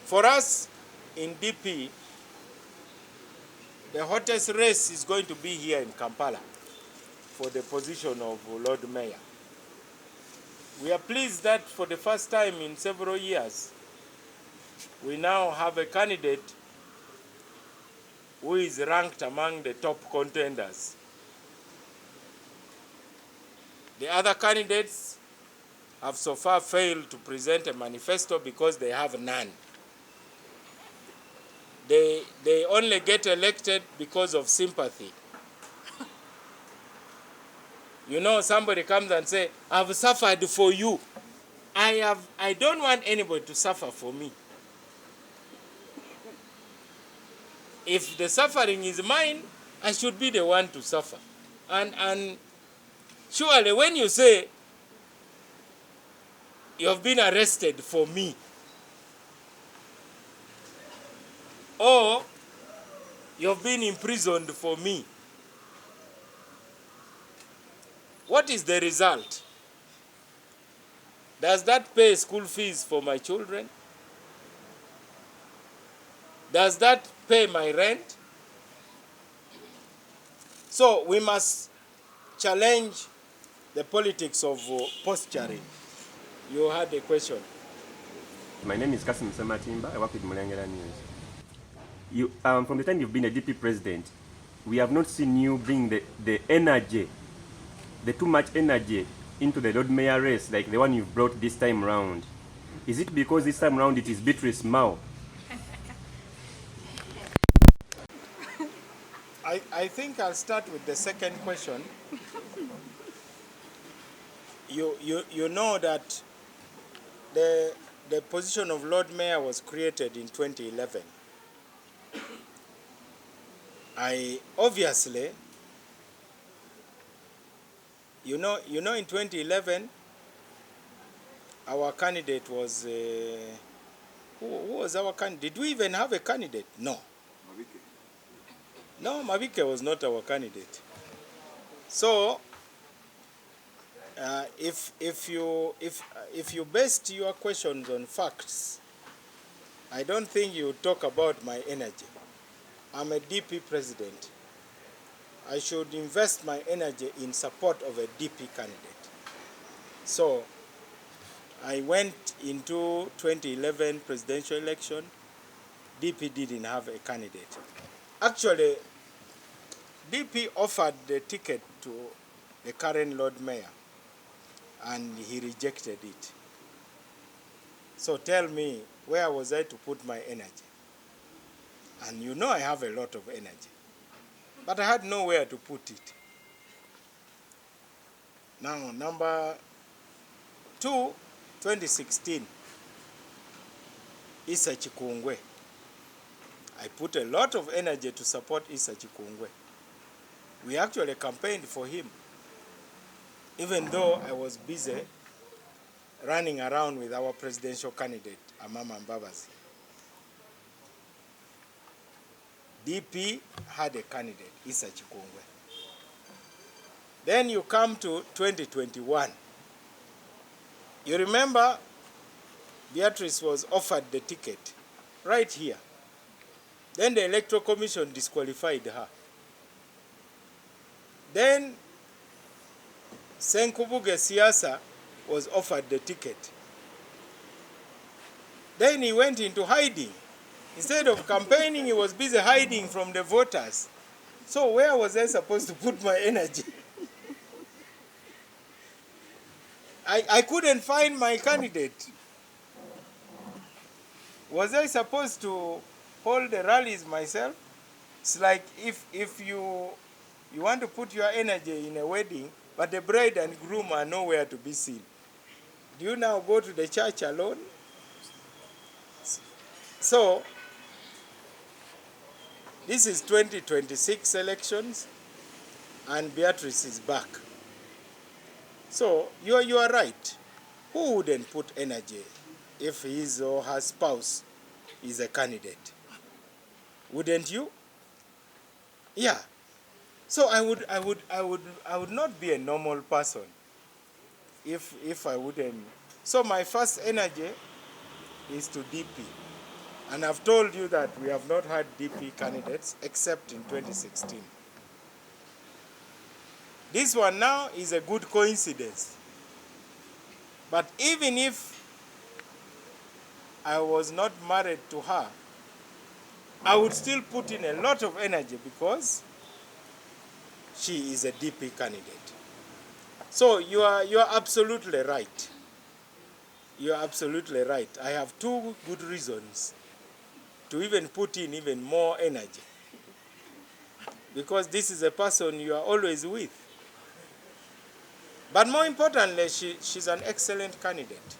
For us in DP, the hottest race is going to be here in Kampala for the position of Lord Mayor. We are pleased that for the first time in several years, we now have a candidate who is ranked among the top contenders. The other candidates have so far failed to present a manifesto because they have none. They only get elected because of sympathy. You know, somebody comes and says, I've suffered for you. I don't want anybody to suffer for me. If the suffering is mine, I should be the one to suffer. And surely when you say, you have been arrested for me, or you have been imprisoned for me, what is the result? Does that pay school fees for my children? Does that pay my rent? So we must challenge the politics of posturing. You had a question. My name is Kasim Samatimba. I work with Mulengera News. From the time you've been a DP president, we have not seen you bring the energy, the too much energy into the Lord Mayor race like the one you've brought this time round. Is it because this time round it is Beatrice Mao? I think I'll start with the second question. You know that the position of Lord Mayor was created in 2011. Obviously, you know in 2011, our candidate was, who was our candidate? Did we even have a candidate? No. No, Mabike was not our candidate. So, if you based your questions on facts, I don't think you talk about my energy. I'm a DP president. I should invest my energy in support of a DP candidate. So, I went into 2011 presidential election. DP didn't have a candidate. Actually, DP offered the ticket to the current Lord Mayor, and he rejected it. So tell me, where was I to put my energy? And you know I have a lot of energy, but I had nowhere to put it. Now, number 2, 2016, Issa Chikungwe. I put a lot of energy to support Issa Chikungwe. We actually campaigned for him, even though I was busy running around with our presidential candidate, Amama Mbabazi. DP had a candidate, Issa Chikungwe. Then you come to 2021. You remember Beatrice was offered the ticket right here. Then the Electoral Commission disqualified her. Then Senkubuge Siasa was offered the ticket. Then he went into hiding. Instead of campaigning, he was busy hiding from the voters. So where was I supposed to put my energy? I couldn't find my candidate. Was I supposed to hold the rallies myself? It's like if you want to put your energy in a wedding, but the bride and groom are nowhere to be seen. Do you now go to the church alone? So, this is 2026 elections, and Beatrice is back. So, you are right. Who wouldn't put energy if his or her spouse is a candidate? Wouldn't you? Yeah. So I would not be a normal person if I wouldn't. So my first energy is to DP. And I've told you that we have not had DP candidates except in 2016. This one now is a good coincidence. But even if I was not married to her, I would still put in a lot of energy because she is a DP candidate. So you are absolutely right. You are absolutely right. I have two good reasons to even put in even more energy. Because this is a person you are always with. But more importantly, she's an excellent candidate.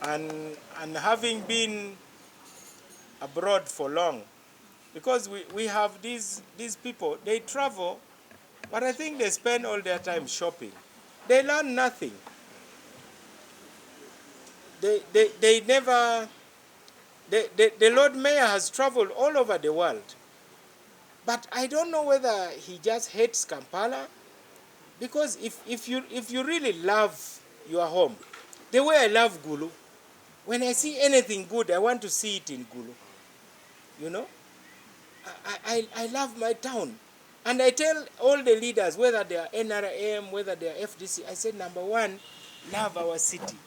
And having been abroad for long, because we have these people, they travel, but I think they spend all their time shopping. They learn nothing. They never, the Lord Mayor has traveled all over the world. But I don't know whether he just hates Kampala, because if you really love your home, the way I love Gulu, when I see anything good, I want to see it in Gulu. You know? I love my town. And I tell all the leaders, whether they are NRM, whether they are FDC, I said, number one, love our city.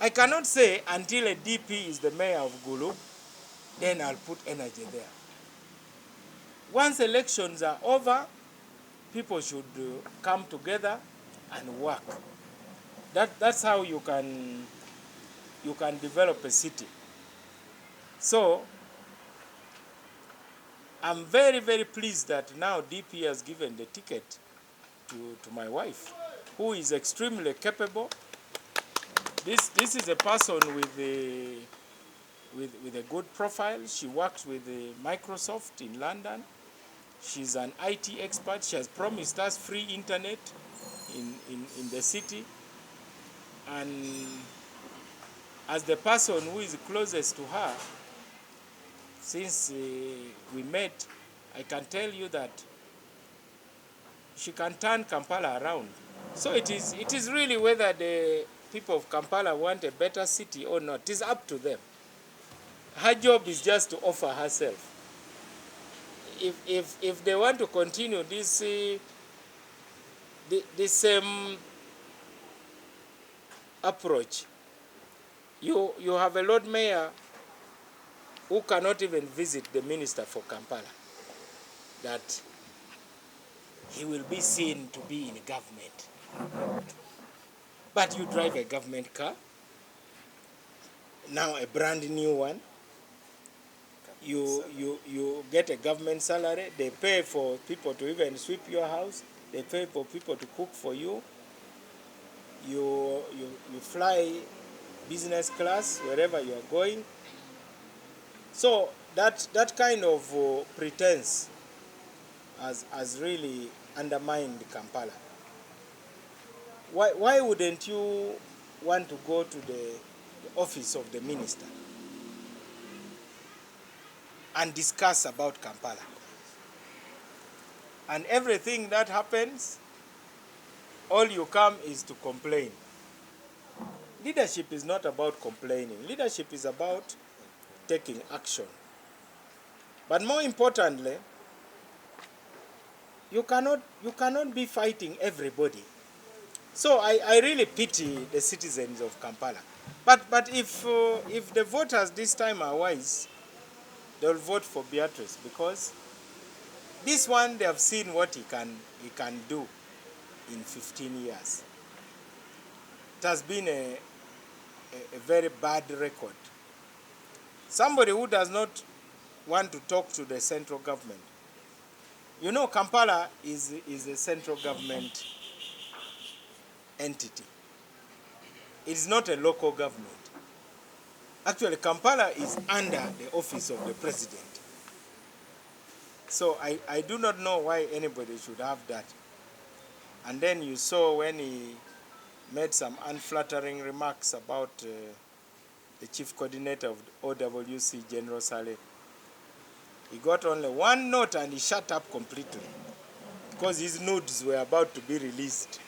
I cannot say until a DP is the mayor of Gulu, then I'll put energy there. Once elections are over, people should come together and work. That's how you can develop a city. So I'm very, very pleased that now DP has given the ticket to my wife, who is extremely capable. This is a person with a good profile. She works with Microsoft in London. She's an IT expert. She has promised us free internet in the city. And as the person who is closest to her, since we met, I can tell you that she can turn Kampala around. So it is really whether the people of Kampala want a better city or not. It is up to them. Her job is just to offer herself. If they want to continue this the same approach, you have a Lord Mayor who cannot even visit the minister for Kampala, that he will be seen to be in government. But you drive a government car, now a brand new one. You get a government salary. They pay for people to even sweep your house. They pay for people to cook for you. You fly business class wherever you are going. So that kind of pretense has really undermined Kampala. Why wouldn't you want to go to the office of the minister and discuss about Kampala? And everything that happens, all you come is to complain. Leadership is not about complaining. Leadership is about taking action. But more importantly, you cannot be fighting everybody. So I really pity the citizens of Kampala. But if the voters this time are wise, they'll vote for Beatrice, because this one, they have seen what he can do in 15 years. It has been a very bad record. Somebody who does not want to talk to the central government. You know, Kampala is a central government entity. It is not a local government. Actually, Kampala is under the office of the president. So I do not know why anybody should have that. And then you saw when he made some unflattering remarks about the chief coordinator of OWC, General Saleh. He got only one note and he shut up completely, because his nudes were about to be released.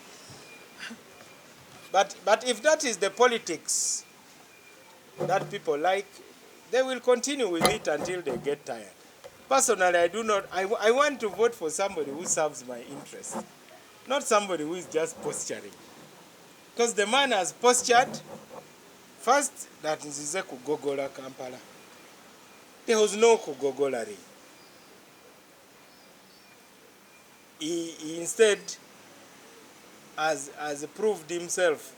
But if that is the politics that people like, they will continue with it until they get tired. Personally, I do not, I want to vote for somebody who serves my interests, not somebody who is just posturing. Because the man has postured, first, that Nzize kugogola Kampala. There was no kugogolari. He instead has proved himself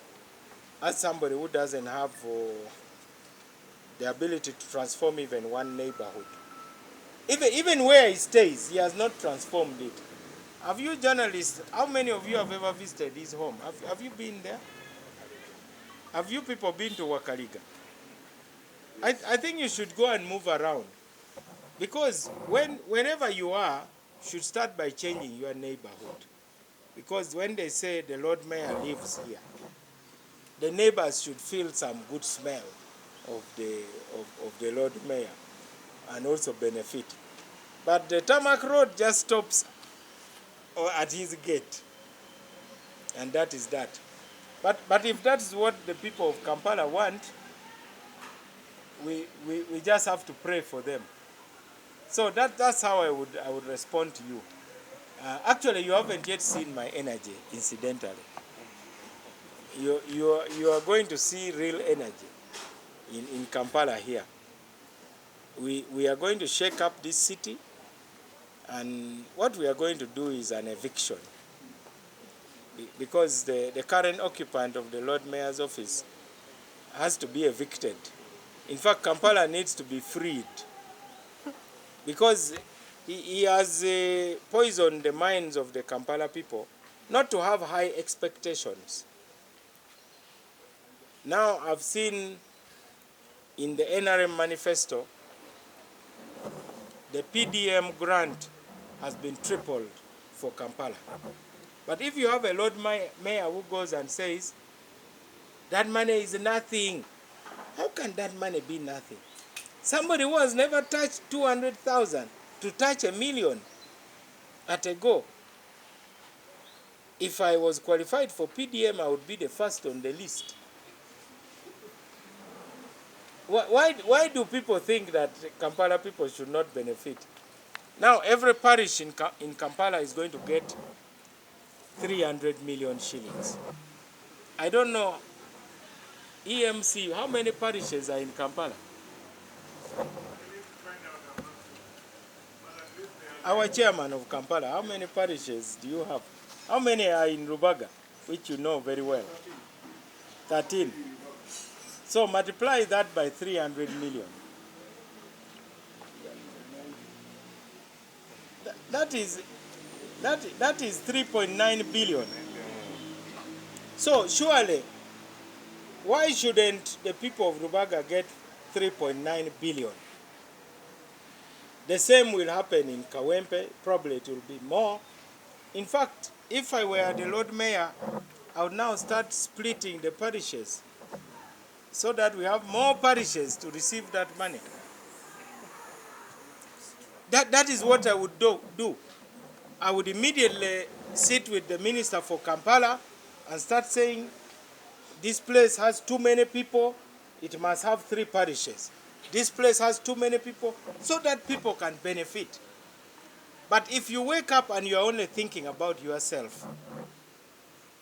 as somebody who doesn't have the ability to transform even one neighborhood. Even where he stays, he has not transformed it. Have you journalists, how many of you have ever visited his home? Have you been there? Have you people been to Wakaliga? I think you should go and move around. Because whenever you are, you should start by changing your neighborhood. Because when they say the Lord Mayor lives here, the neighbors should feel some good smell of the Lord Mayor and also benefit. But the tarmac road just stops at his gate. And that is that. But if that is what the people of Kampala want, we just have to pray for them. So that's how I would respond to you. Actually, you haven't yet seen my energy, incidentally. You are going to see real energy in Kampala here. We are going to shake up this city, and what we are going to do is an eviction. Because the current occupant of the Lord Mayor's office has to be evicted. In fact, Kampala needs to be freed. Because he has poisoned the minds of the Kampala people not to have high expectations. Now I've seen in the NRM manifesto, the PDM grant has been tripled for Kampala. But if you have a Lord Mayor who goes and says, that money is nothing, how can that money be nothing? Somebody who has never touched 200,000 to touch $1 million at a go. If I was qualified for PDM, I would be the first on the list. Why do people think that Kampala people should not benefit? Now, every parish in Kampala is going to get 300 million shillings. I don't know, EMC, how many parishes are in Kampala? Our chairman of Kampala, how many parishes do you have? How many are in Rubaga, which you know very well? 13. So multiply that by 300 million. That is 3.9 billion. So surely, why shouldn't the people of Rubaga get 3.9 billion? The same will happen in Kawempe. Probably it will be more. In fact, if I were the Lord Mayor, I would now start splitting the parishes so that we have more parishes to receive that money. That is what I would do. I would immediately sit with the Minister for Kampala and start saying, this place has too many people, it must have 3 parishes. This place has too many people, so that people can benefit. But if you wake up and you're only thinking about yourself,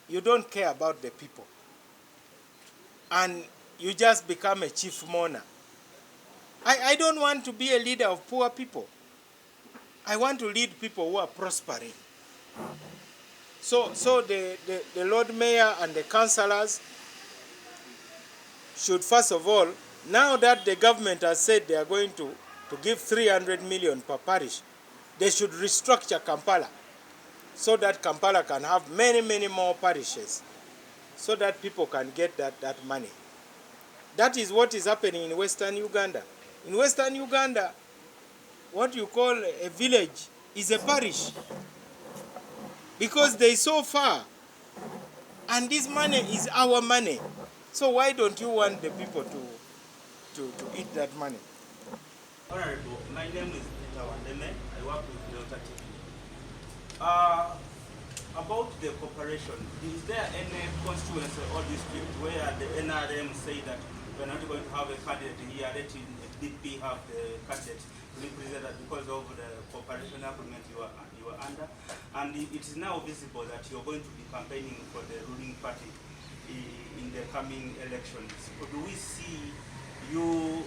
you don't care about the people, and you just become a chief mourner. I don't want to be a leader of poor people. I want to lead people who are prospering. So the Lord Mayor and the councillors should, first of all, now that the government has said they are going to give 300 million per parish, they should restructure Kampala so that Kampala can have many more parishes so that people can get that money. That is what is happening in Western Uganda. In Western Uganda, what you call a village is a parish because they so far, and this money is our money. So why don't you want the people to eat that money? Honorable, my name is Peter Wandeme. I work with Delta TV. About the cooperation, is there any constituency or district where the NRM say that we're not going to have a candidate here, let DP have the candidate represented because of the cooperation agreement you are under. And it is now visible that you're going to be campaigning for the ruling party in the coming elections. So do we see you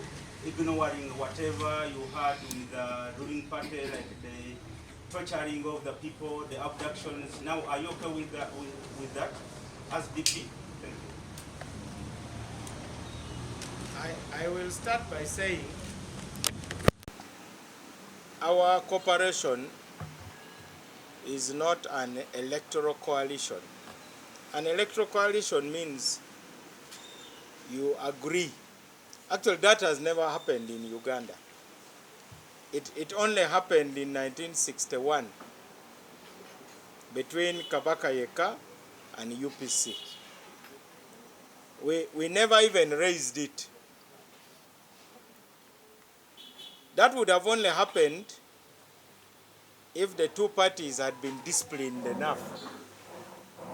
ignoring whatever you had with the ruling party, like the torturing of the people, the abductions? Now, are you okay with that as DP? Thank you. I will start by saying our cooperation is not an electoral coalition. An electoral coalition means you agree. Actually, that has never happened in Uganda. It only happened in 1961 between Kabaka Yeka and UPC. We never even raised it. That would have only happened if the two parties had been disciplined enough.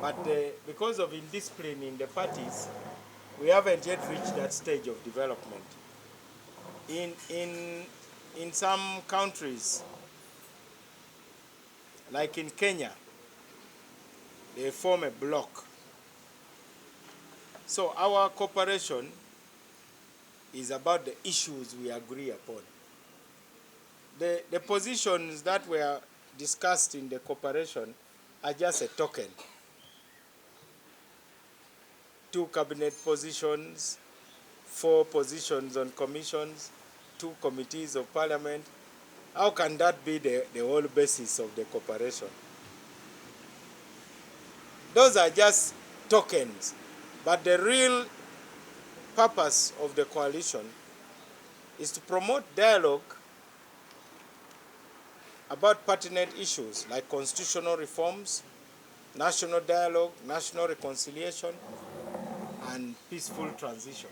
But because of indiscipline in the parties, we haven't yet reached that stage of development. In some countries, like in Kenya, they form a bloc. So our cooperation is about the issues we agree upon. The positions that were discussed in the cooperation are just a token. 2 cabinet positions, 4 positions on commissions, 2 committees of parliament. How can that be the whole basis of the cooperation? Those are just tokens. But the real purpose of the coalition is to promote dialogue about pertinent issues like constitutional reforms, national dialogue, national reconciliation, and peaceful transition.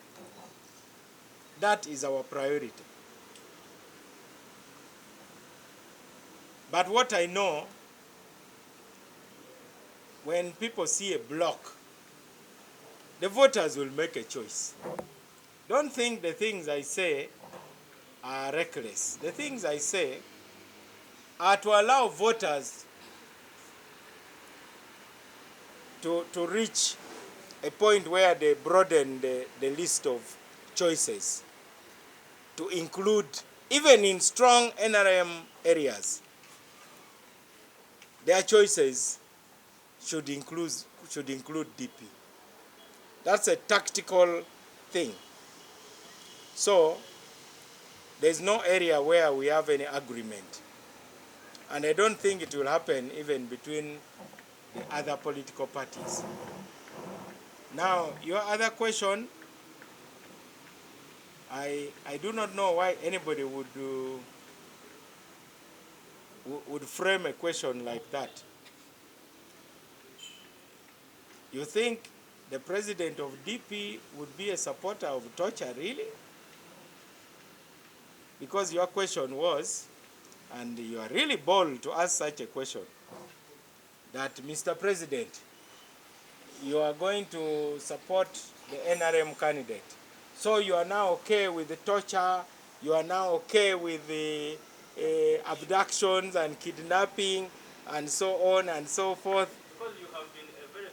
That is our priority. But what I know, when people see a block, the voters will make a choice. Don't think the things I say are reckless. The things I say are to allow voters to reach a point where they broaden the list of choices to include, even in strong NRM areas, their choices should include DP. That's a tactical thing. So there's no area where we have any agreement. And I don't think it will happen even between the other political parties. Now, your other question, I do not know why anybody would frame a question like that. You think the president of DP would be a supporter of torture, really? Because your question was, and you are really bold to ask such a question, that Mr. President, you are going to support the NRM candidate. So you are now okay with the torture, you are now okay with the abductions and kidnapping and so on and so forth. Because you have been a very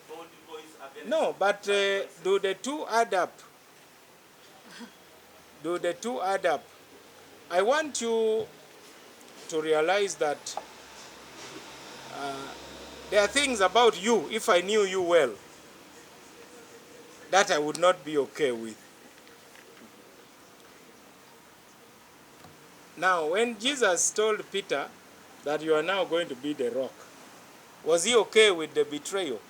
bold voice against... No, but do the two add up? Do the two add up? I want you to realize that there are things about you, if I knew you well, that I would not be okay with. Now, when Jesus told Peter that you are now going to be the rock, was he okay with the betrayal?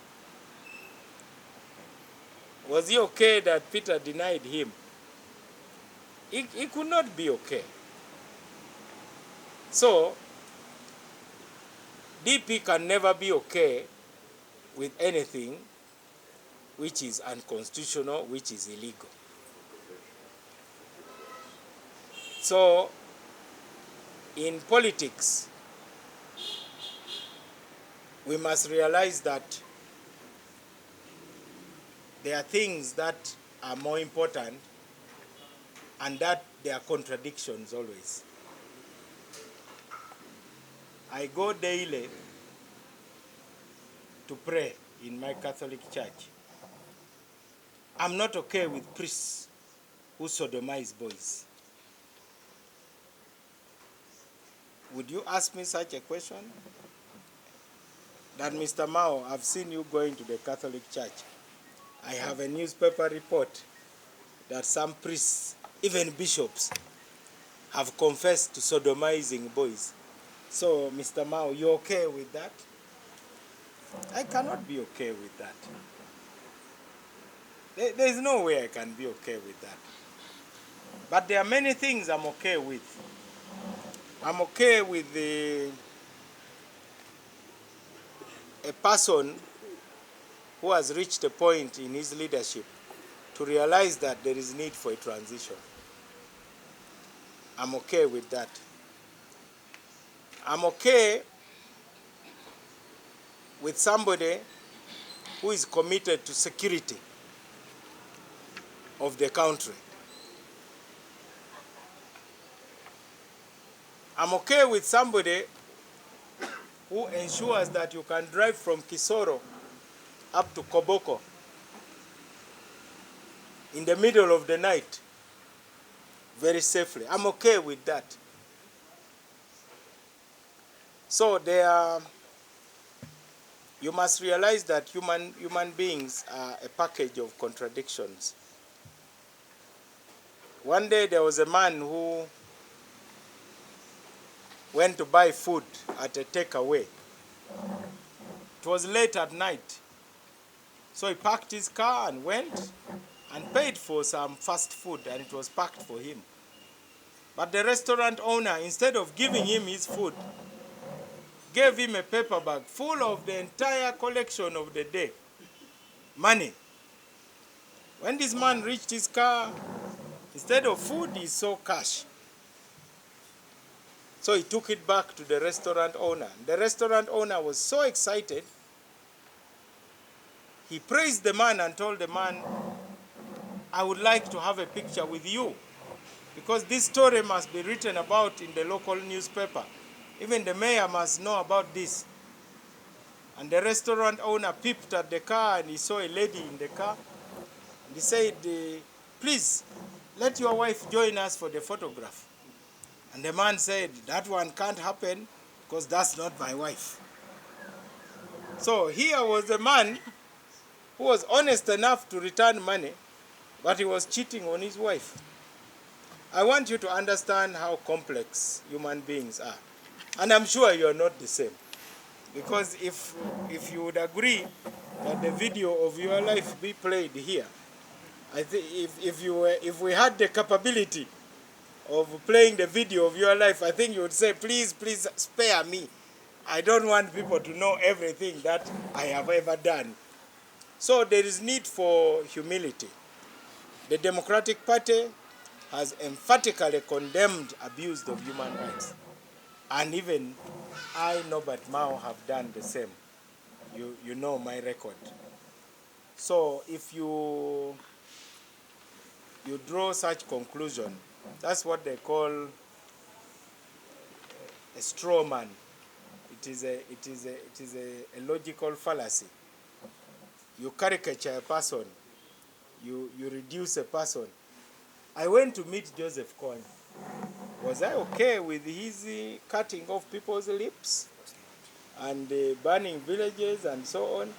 Was he okay that Peter denied him? He could not be okay. So, DP can never be okay with anything which is unconstitutional, which is illegal. So, in politics, we must realize that there are things that are more important, and that there are contradictions always. I go daily to pray in my Catholic church. I'm not okay with priests who sodomize boys. Would you ask me such a question? That Mr. Mao, I've seen you going to the Catholic Church. I have a newspaper report that some priests, even bishops, have confessed to sodomizing boys. So, Mr. Mao, you okay with that? I cannot be okay with that. There is no way I can be okay with that. But there are many things I'm okay with. I'm okay with a person who has reached a point in his leadership to realize that there is need for a transition. I'm okay with that. I'm okay with somebody who is committed to security of the country. I'm okay with somebody who ensures that you can drive from Kisoro up to Koboko in the middle of the night very safely. I'm okay with that. So you must realize that human beings are a package of contradictions. One day there was a man who went to buy food at a takeaway. It was late at night. So he parked his car and went and paid for some fast food, and it was packed for him. But the restaurant owner, instead of giving him his food, gave him a paper bag full of the entire collection of the day, money. When this man reached his car, instead of food, he saw cash. So he took it back to the restaurant owner. The restaurant owner was so excited. He praised the man and told the man, I would like to have a picture with you, because this story must be written about in the local newspaper. Even the mayor must know about this. And the restaurant owner peeped at the car and he saw a lady in the car. And he said, please, let your wife join us for the photograph. And the man said, that one can't happen because that's not my wife. So here was a man who was honest enough to return money, but he was cheating on his wife. I want you to understand how complex human beings are. And I'm sure you're not the same. Because if you would agree that the video of your life be played here, I think if we had the capability of playing the video of your life, I think you would say, please spare me. I don't want people to know everything that I have ever done. So there is need for humility. The Democratic Party has emphatically condemned abuse of human rights. And even I, Norbert Mao, have done the same. You know my record. So if you draw such conclusion, that's what they call a straw man. It is a logical fallacy. You caricature a person. You reduce a person. I went to meet Joseph Kony. Was I okay with his cutting off people's lips and burning villages and so on?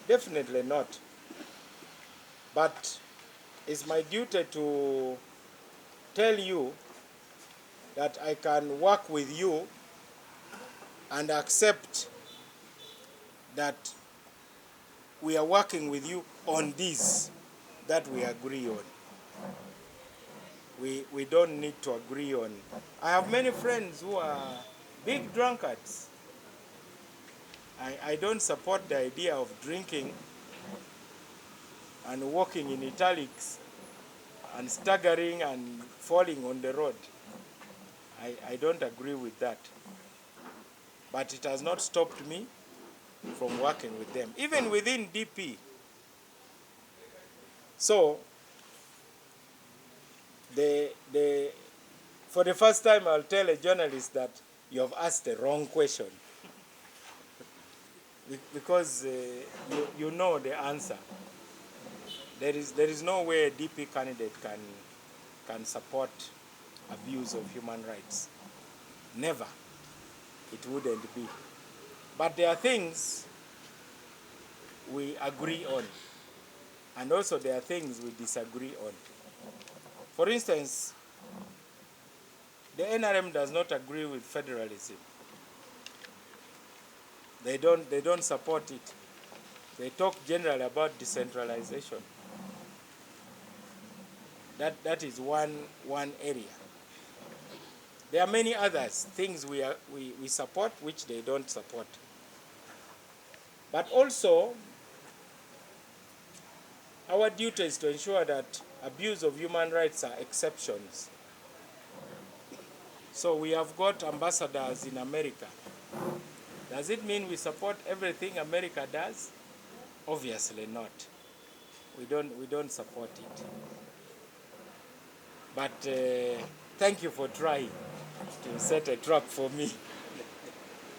Definitely not. But it's my duty to tell you that I can work with you and accept that we are working with you on this that we agree on. We don't need to agree on. I have many friends who are big drunkards. I don't support the idea of drinking and walking in italics and staggering and falling on the road. I don't agree with that. But it has not stopped me from working with them, even within DP. So for the first time, I'll tell a journalist that you have asked the wrong question. Because you know the answer. There is no way a DP candidate can support abuse of human rights. Never. It wouldn't be. But there are things we agree on. And also there are things we disagree on. For instance, the NRM does not agree with federalism. They don't support it. They talk generally about decentralization. That is one area. There are many others, things we support which they don't support. But also, our duty is to ensure that abuse of human rights are exceptions. So we have got ambassadors in America. Does it mean we support everything America does? Obviously not. We don't support it. But thank you for trying to set a trap for me.